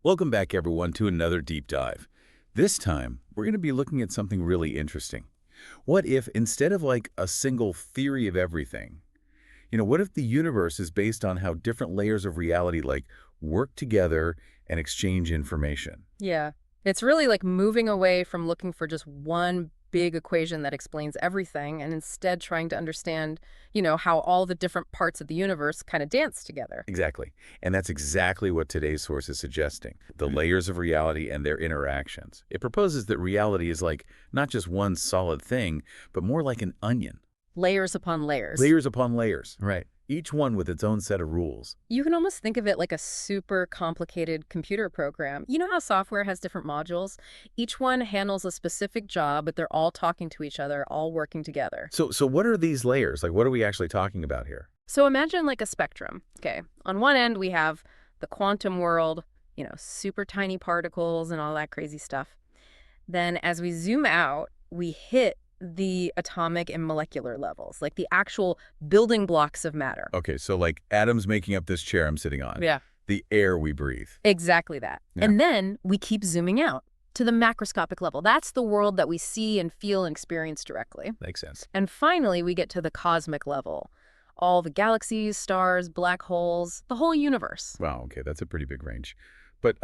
Welcome back, everyone, to another deep dive. This time, we're going to be looking at something really interesting. What if, instead of like a single theory of everything, what if the universe is based on how different layers of reality work together and exchange information? Yeah. It's really like moving away from looking for just one big equation that explains everything and instead trying to understand, how all the different parts of the universe kind of dance together. Exactly. And that's exactly what today's source is suggesting, the layers of reality and their interactions. It proposes that reality is like not just one solid thing, but more like an onion. Layers upon layers. Layers upon layers. Right. Each one with its own set of rules. You can almost think of it like a super complicated computer program. You know how software has different modules? Each one handles a specific job, but they're all talking to each other, all working together. So what are these layers? Like, what are we actually talking about here? So imagine like a spectrum. Okay. On one end, we have the quantum world, super tiny particles and all that crazy stuff. Then as we zoom out, we hit the atomic and molecular levels, like the actual building blocks of matter. Okay, so like atoms making up this chair I'm sitting on. Yeah. The air we breathe. Exactly that. Yeah. And then we keep zooming out to the macroscopic level. That's the world that we see and feel and experience directly. Makes sense. And finally, we get to the cosmic level. All the galaxies, stars, black holes, the whole universe. Wow, okay, that's a pretty big range. But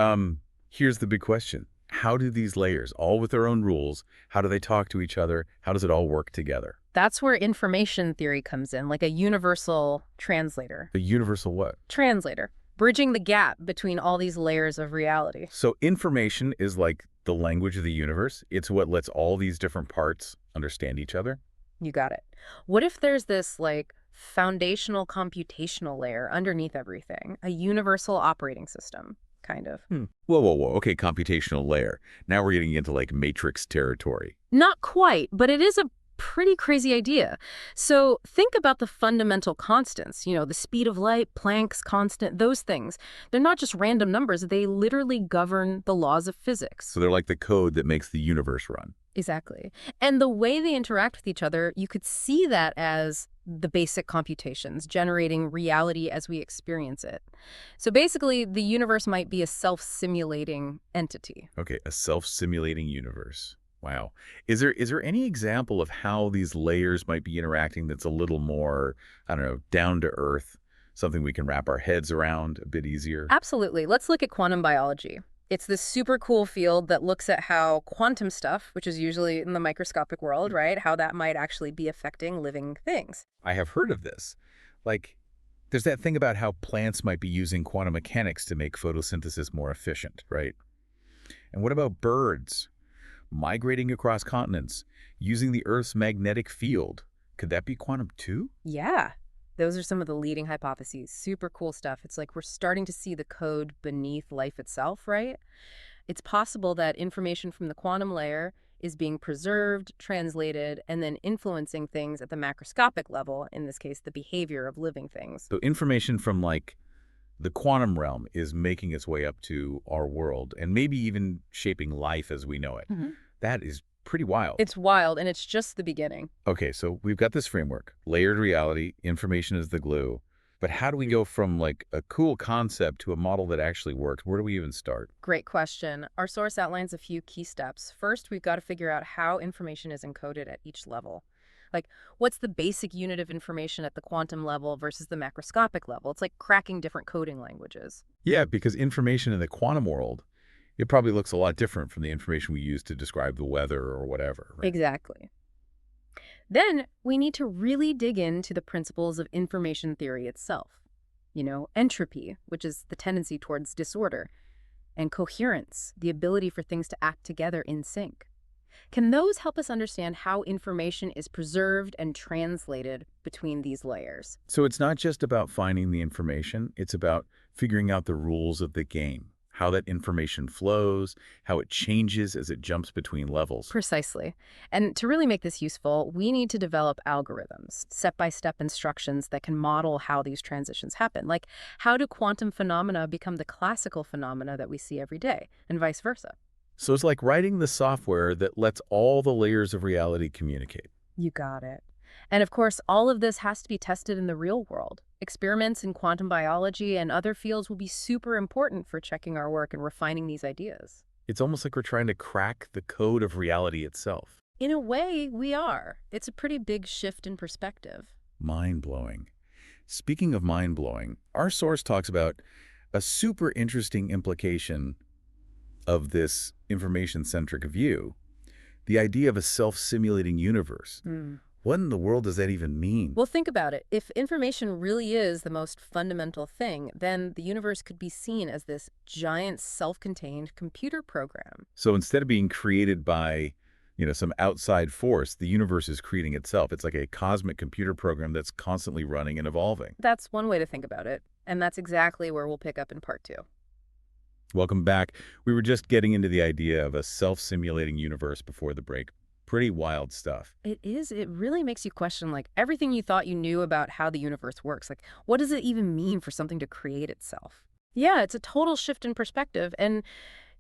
here's the big question. How do these layers, all with their own rules, how do they talk to each other? How does it all work together? That's where information theory comes in, like a universal translator. The universal what? Translator, bridging the gap between all these layers of reality. So information is like the language of the universe. It's what lets all these different parts understand each other. You got it. What if there's this, like, foundational computational layer underneath everything, a universal operating system, kind of? Whoa, whoa, whoa. Okay, computational layer. Now we're getting into like matrix territory. Not quite, but it is a pretty crazy idea. So think about the fundamental constants, the speed of light, Planck's constant, those things. They're not just random numbers. They literally govern the laws of physics. So they're like the code that makes the universe run. Exactly. And the way they interact with each other, you could see that as the basic computations, generating reality as we experience it. So basically, the universe might be a self-simulating entity. Okay, a self-simulating universe. Wow. Is there any example of how these layers might be interacting that's a little more, I don't know, down to earth, something we can wrap our heads around a bit easier? Absolutely. Let's look at quantum biology. It's this super cool field that looks at how quantum stuff, which is usually in the microscopic world, right, how that might actually be affecting living things. I have heard of this. Like, there's that thing about how plants might be using quantum mechanics to make photosynthesis more efficient, right? And what about birds? Migrating across continents, using the Earth's magnetic field. Could that be quantum too? Yeah, those are some of the leading hypotheses. Super cool stuff. It's like we're starting to see the code beneath life itself, right? It's possible that information from the quantum layer is being preserved, translated, and then influencing things at the macroscopic level, in this case, the behavior of living things. So information from like the quantum realm is making its way up to our world and maybe even shaping life as we know it. That is pretty wild. It's wild, and it's just the beginning. Okay, so we've got this framework, layered reality, information is the glue. But how do we go from like a cool concept to a model that actually works? Where do we even start? Great question. Our source outlines a few key steps. First, we've got to figure out how information is encoded at each level. Like, what's the basic unit of information at the quantum level versus the macroscopic level? It's like cracking different coding languages. Yeah, because information in the quantum world, it probably looks a lot different from the information we use to describe the weather or whatever, right? Exactly. Then we need to really dig into the principles of information theory itself. Entropy, which is the tendency towards disorder, and coherence, the ability for things to act together in sync. Can those help us understand how information is preserved and translated between these layers? So it's not just about finding the information, it's about figuring out the rules of the game, how that information flows, how it changes as it jumps between levels. Precisely. And to really make this useful, we need to develop algorithms, step-by-step instructions that can model how these transitions happen. Like, how do quantum phenomena become the classical phenomena that we see every day, and vice versa? So it's like writing the software that lets all the layers of reality communicate. You got it. And of course, all of this has to be tested in the real world. Experiments in quantum biology and other fields will be super important for checking our work and refining these ideas. It's almost like we're trying to crack the code of reality itself. In a way, we are. It's a pretty big shift in perspective. Mind-blowing. Speaking of mind-blowing, our source talks about a super interesting implication of this information-centric view, the idea of a self-simulating universe. Hmm. What in the world does that even mean? Well, think about it. If information really is the most fundamental thing, then the universe could be seen as this giant self-contained computer program. So instead of being created by, some outside force, the universe is creating itself. It's like a cosmic computer program that's constantly running and evolving. That's one way to think about it. And that's exactly where we'll pick up in part 2. Welcome back. We were just getting into the idea of a self-simulating universe before the break. Pretty wild stuff. It is. It really makes you question, like, everything you thought you knew about how the universe works. Like, what does it even mean for something to create itself? Yeah, it's a total shift in perspective. And,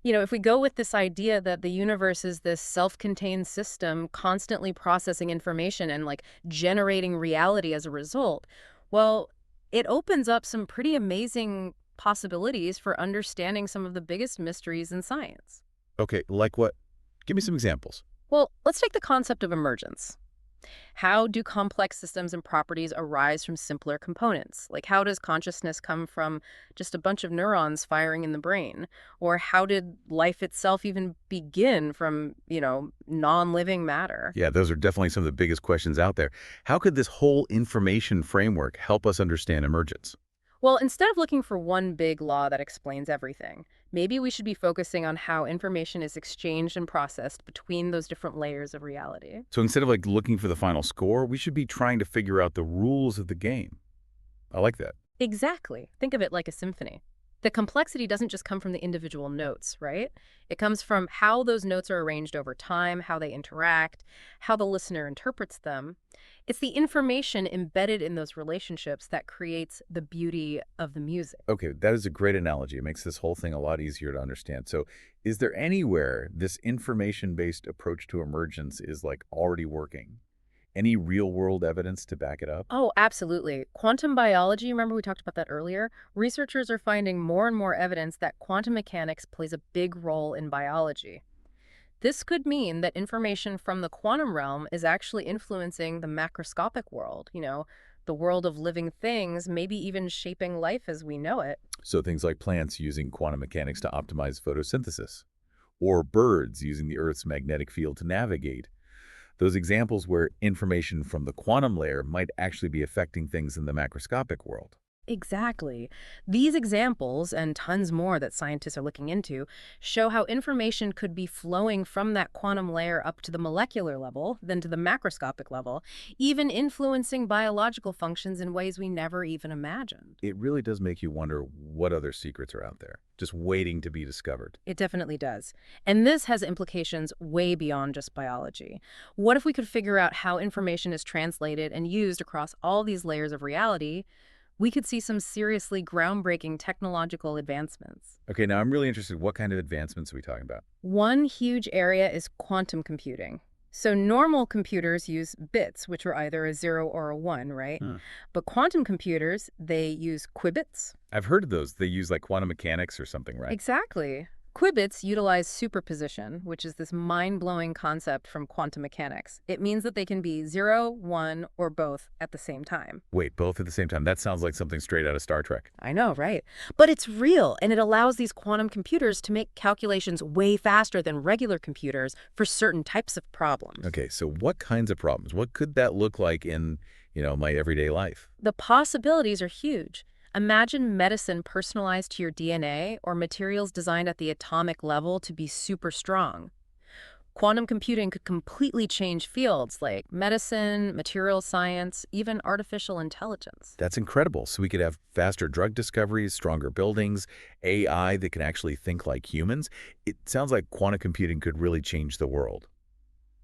if we go with this idea that the universe is this self-contained system constantly processing information and, like, generating reality as a result, well, it opens up some pretty amazing possibilities for understanding some of the biggest mysteries in science. Okay, like what? Give me some examples. Well, let's take the concept of emergence. How do complex systems and properties arise from simpler components? Like, how does consciousness come from just a bunch of neurons firing in the brain? Or how did life itself even begin from, non-living matter? Yeah, those are definitely some of the biggest questions out there. How could this whole information framework help us understand emergence? Well, instead of looking for one big law that explains everything, maybe we should be focusing on how information is exchanged and processed between those different layers of reality. So instead of like looking for the final score, we should be trying to figure out the rules of the game. I like that. Exactly. Think of it like a symphony. The complexity doesn't just come from the individual notes, right? It comes from how those notes are arranged over time, how they interact, how the listener interprets them. It's the information embedded in those relationships that creates the beauty of the music. Okay, that is a great analogy. It makes this whole thing a lot easier to understand. So is there anywhere this information-based approach to emergence is like already working? Any real-world evidence to back it up? Oh, absolutely. Quantum biology, remember we talked about that earlier? Researchers are finding more and more evidence that quantum mechanics plays a big role in biology. This could mean that information from the quantum realm is actually influencing the macroscopic world, the world of living things, maybe even shaping life as we know it. So things like plants using quantum mechanics to optimize photosynthesis, or birds using the Earth's magnetic field to navigate. Those examples where information from the quantum layer might actually be affecting things in the macroscopic world. Exactly. These examples, and tons more that scientists are looking into, show how information could be flowing from that quantum layer up to the molecular level, then to the macroscopic level, even influencing biological functions in ways we never even imagined. It really does make you wonder what other secrets are out there, just waiting to be discovered. It definitely does. And this has implications way beyond just biology. What if we could figure out how information is translated and used across all these layers of reality? We could see some seriously groundbreaking technological advancements. Okay, now I'm really interested. What kind of advancements are we talking about? One huge area is quantum computing. So normal computers use bits, which are either a 0 or a 1, right? Huh. But quantum computers, they use qubits. I've heard of those. They use like quantum mechanics or something, right? Exactly. Qubits utilize superposition, which is this mind-blowing concept from quantum mechanics. It means that they can be 0, 1, or both at the same time. Wait, both at the same time. That sounds like something straight out of Star Trek. I know, right? But it's real, and it allows these quantum computers to make calculations way faster than regular computers for certain types of problems. Okay, so what kinds of problems? What could that look like in, my everyday life? The possibilities are huge. Imagine medicine personalized to your DNA or materials designed at the atomic level to be super strong. Quantum computing could completely change fields like medicine, material science, even artificial intelligence. That's incredible. So we could have faster drug discoveries, stronger buildings, AI that can actually think like humans. It sounds like quantum computing could really change the world.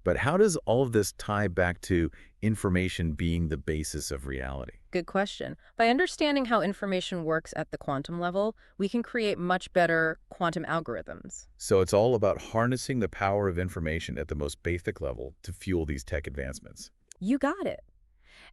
But how does all of this tie back to information being the basis of reality? Good question. By understanding how information works at the quantum level, we can create much better quantum algorithms. So it's all about harnessing the power of information at the most basic level to fuel these tech advancements. You got it.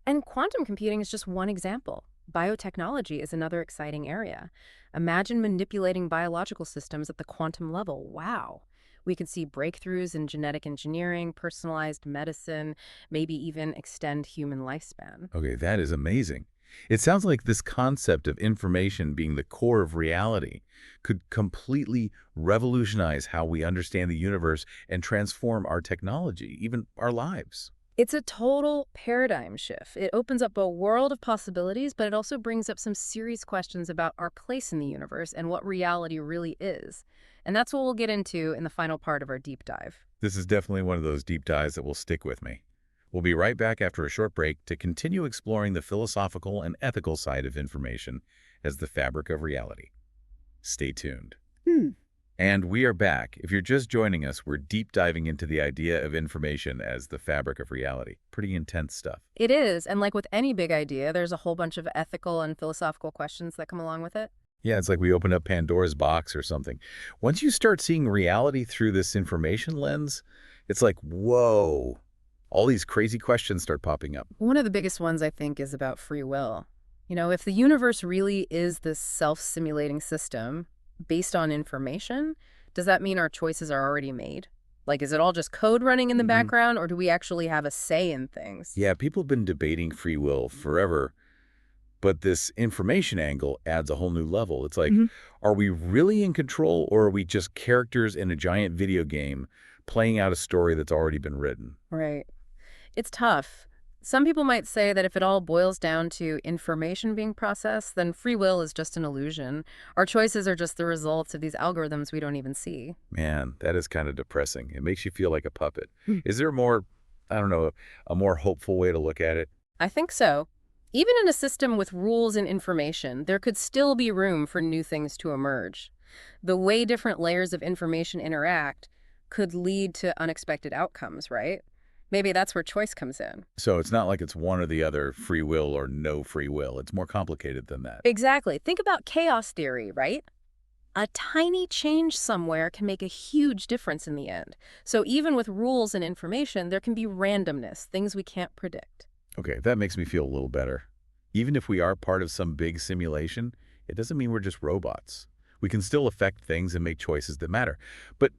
And quantum computing is just one example. Biotechnology is another exciting area. Imagine manipulating biological systems at the quantum level. Wow. We could see breakthroughs in genetic engineering, personalized medicine, maybe even extend human lifespan. Okay, that is amazing. It sounds like this concept of information being the core of reality could completely revolutionize how we understand the universe and transform our technology, even our lives. It's a total paradigm shift. It opens up a world of possibilities, but it also brings up some serious questions about our place in the universe and what reality really is. And that's what we'll get into in the final part of our deep dive. This is definitely one of those deep dives that will stick with me. We'll be right back after a short break to continue exploring the philosophical and ethical side of information as the fabric of reality. Stay tuned. Hmm. And we are back. If you're just joining us, we're deep diving into the idea of information as the fabric of reality. Pretty intense stuff. It is, and like with any big idea, there's a whole bunch of ethical and philosophical questions that come along with it. Yeah, it's like we opened up Pandora's box or something. Once you start seeing reality through this information lens, it's like, whoa, all these crazy questions start popping up. One of the biggest ones, I think, is about free will. If the universe really is this self-simulating system based on information, does that mean our choices are already made? Like, is it all just code running in the hmm background, or do we actually have a say in things? Yeah, people have been debating free will forever, but this information angle adds a whole new level. It's like, hmm are we really in control, or are we just characters in a giant video game playing out a story that's already been written? Right. It's tough. Some people might say that if it all boils down to information being processed, then free will is just an illusion. Our choices are just the results of these algorithms we don't even see. Man, that is kind of depressing. It makes you feel like a puppet. Hmm. Is there a more, I don't know, a more hopeful way to look at it? I think so. Even in a system with rules and information, there could still be room for new things to emerge. The way different layers of information interact could lead to unexpected outcomes, right? Maybe that's where choice comes in. So it's not like it's one or the other, free will or no free will. It's more complicated than that. Exactly. Think about chaos theory, right? A tiny change somewhere can make a huge difference in the end. So even with rules and information, there can be randomness, things we can't predict. Okay, that makes me feel a little better. Even if we are part of some big simulation, it doesn't mean we're just robots. We can still affect things and make choices that matter. But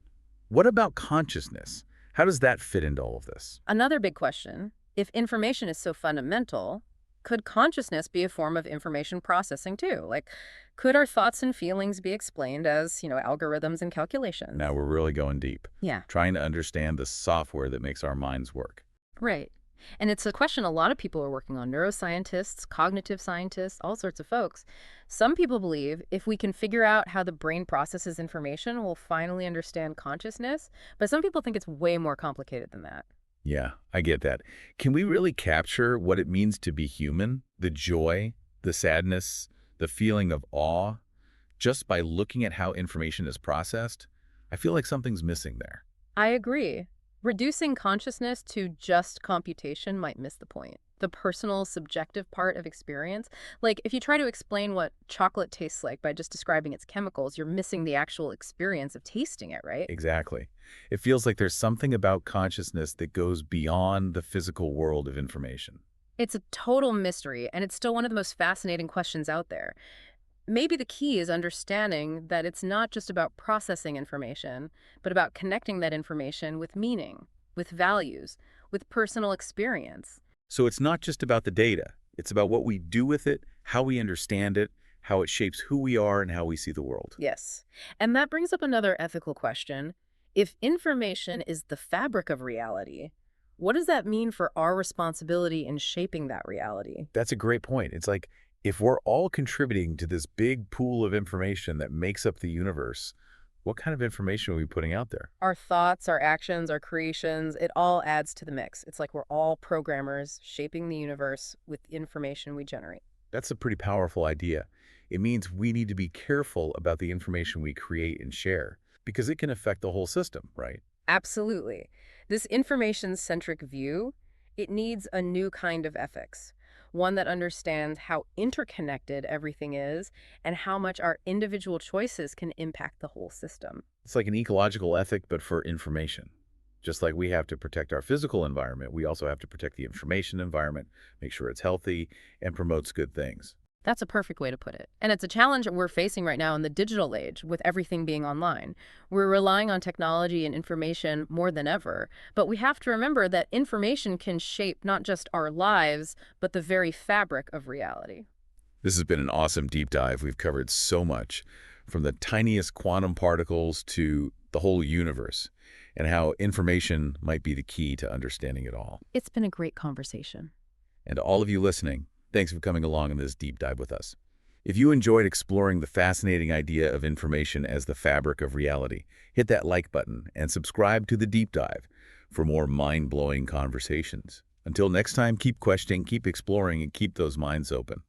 what about consciousness? How does that fit into all of this? Another big question, if information is so fundamental, could consciousness be a form of information processing too? Like, could our thoughts and feelings be explained as, algorithms and calculations? Now we're really going deep, Yeah. trying to understand the software that makes our minds work. Right. And it's a question a lot of people are working on, neuroscientists, cognitive scientists, all sorts of folks. Some people believe if we can figure out how the brain processes information, we'll finally understand consciousness. But some people think it's way more complicated than that. Yeah, I get that. Can we really capture what it means to be human? The joy, the sadness, the feeling of awe, just by looking at how information is processed? I feel like something's missing there. I agree. Reducing consciousness to just computation might miss the point. The personal, subjective part of experience. Like, if you try to explain what chocolate tastes like by just describing its chemicals, you're missing the actual experience of tasting it, right? Exactly. It feels like there's something about consciousness that goes beyond the physical world of information. It's a total mystery, and it's still one of the most fascinating questions out there. Maybe the key is understanding that it's not just about processing information, but about connecting that information with meaning, with values, with personal experience. So it's not just about the data. It's about what we do with it, how we understand it, how it shapes who we are and how we see the world. Yes. And that brings up another ethical question. If information is the fabric of reality, what does that mean for our responsibility in shaping that reality? That's a great point. It's like if we're all contributing to this big pool of information that makes up the universe, what kind of information are we putting out there? Our thoughts, our actions, our creations, it all adds to the mix. It's like we're all programmers shaping the universe with information we generate. That's a pretty powerful idea. It means we need to be careful about the information we create and share because it can affect the whole system, right? Absolutely. This information-centric view, it needs a new kind of ethics, one that understands how interconnected everything is and how much our individual choices can impact the whole system. It's like an ecological ethic, but for information. Just like we have to protect our physical environment, we also have to protect the information environment, make sure it's healthy, and promotes good things. That's a perfect way to put it. And it's a challenge that we're facing right now in the digital age with everything being online. We're relying on technology and information more than ever. But we have to remember that information can shape not just our lives, but the very fabric of reality. This has been an awesome deep dive. We've covered so much, from the tiniest quantum particles to the whole universe, and how information might be the key to understanding it all. It's been a great conversation. And to all of you listening, thanks for coming along in this deep dive with us. If you enjoyed exploring the fascinating idea of information as the fabric of reality, hit that like button and subscribe to the deep dive for more mind-blowing conversations. Until next time, keep questioning, keep exploring, and keep those minds open.